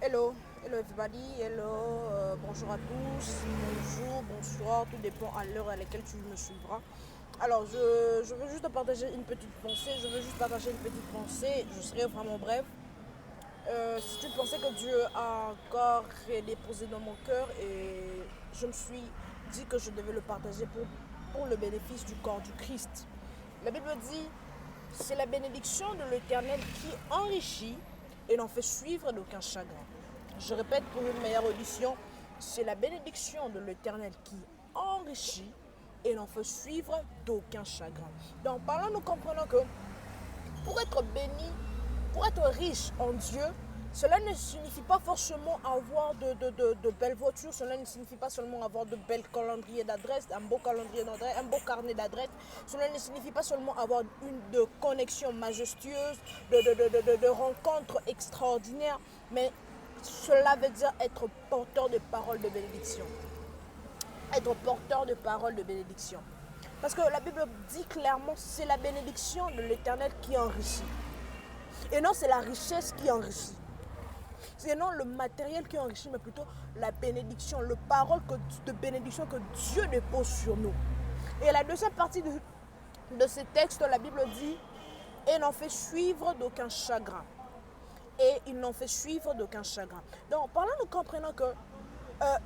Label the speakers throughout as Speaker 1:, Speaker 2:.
Speaker 1: Hello, hello everybody, hello, bonjour à tous, bonjour, bonsoir, tout dépend à l'heure à laquelle tu me suivras. Alors, je veux juste te partager une petite pensée, je serai vraiment bref. Si tu pensais que Dieu a encore déposé dans mon cœur et je me suis dit que je devais le partager pour le bénéfice du corps du Christ. La Bible dit, c'est la bénédiction de l'Éternel qui enrichit et n'en fait suivre d'aucun chagrin. Je répète pour une meilleure audition, c'est la bénédiction de l'Éternel qui enrichit et n'en fait suivre d'aucun chagrin. Donc, parlant, nous comprenons que pour être béni, pour être riche en Dieu, cela ne signifie pas forcément avoir de belles voitures, cela ne signifie pas seulement avoir de belles calendriers d'adresse, un beau calendrier d'adresse, un beau carnet d'adresse, cela ne signifie pas seulement avoir de connexions majestueuses, de rencontres extraordinaires, mais cela veut dire être porteur de paroles de bénédiction. Être porteur de paroles de bénédiction. Parce que la Bible dit clairement, c'est la bénédiction de l'Éternel qui enrichit. Et non, c'est la richesse qui enrichit. C'est non le matériel qui enrichit, mais plutôt la bénédiction, le parole de bénédiction que Dieu dépose sur nous. Et la deuxième partie de ce texte, la Bible dit, et n'en fait suivre d'aucun chagrin. Et il n'en fait suivre d'aucun chagrin. Donc, par là, nous comprenons que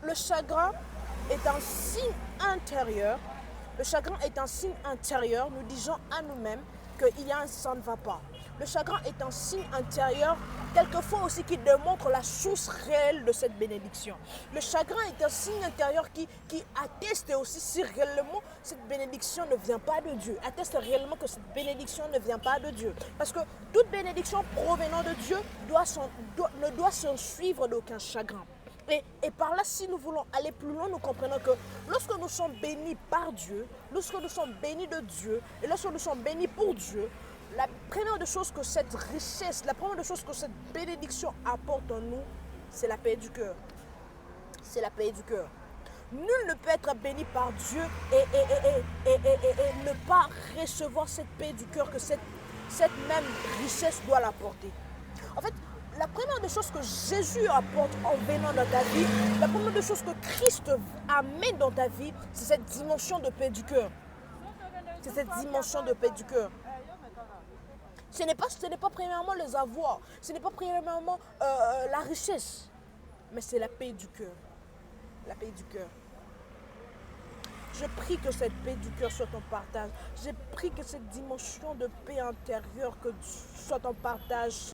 Speaker 1: le chagrin est un signe intérieur. Le chagrin est un signe intérieur. Nous disons à nous-mêmes qu'il y a un ça ne va pas. Le chagrin est un signe intérieur, quelquefois aussi qui démontre la source réelle de cette bénédiction. Le chagrin est un signe intérieur qui atteste aussi si réellement cette bénédiction ne vient pas de Dieu. Atteste réellement que cette bénédiction ne vient pas de Dieu. Parce que toute bénédiction provenant de Dieu ne doit s'en suivre d'aucun chagrin. Et par là, si nous voulons aller plus loin, nous comprenons que lorsque nous sommes bénis par Dieu, lorsque nous sommes bénis de Dieu, et lorsque nous sommes bénis pour Dieu, la première des choses que cette richesse, la première des choses que cette bénédiction apporte en nous, c'est la paix du cœur. C'est la paix du cœur. Nul ne peut être béni par Dieu et ne pas recevoir cette paix du cœur que cette même richesse doit l'apporter. En fait, la première des choses que Jésus apporte en venant dans ta vie, la première des choses que Christ amène dans ta vie, c'est cette dimension de paix du cœur. C'est cette dimension de paix du cœur. Ce n'est pas premièrement les avoirs, ce n'est pas premièrement la richesse, mais c'est la paix du cœur. La paix du cœur. Je prie que cette paix du cœur soit en partage. Je prie que cette dimension de paix intérieure soit en partage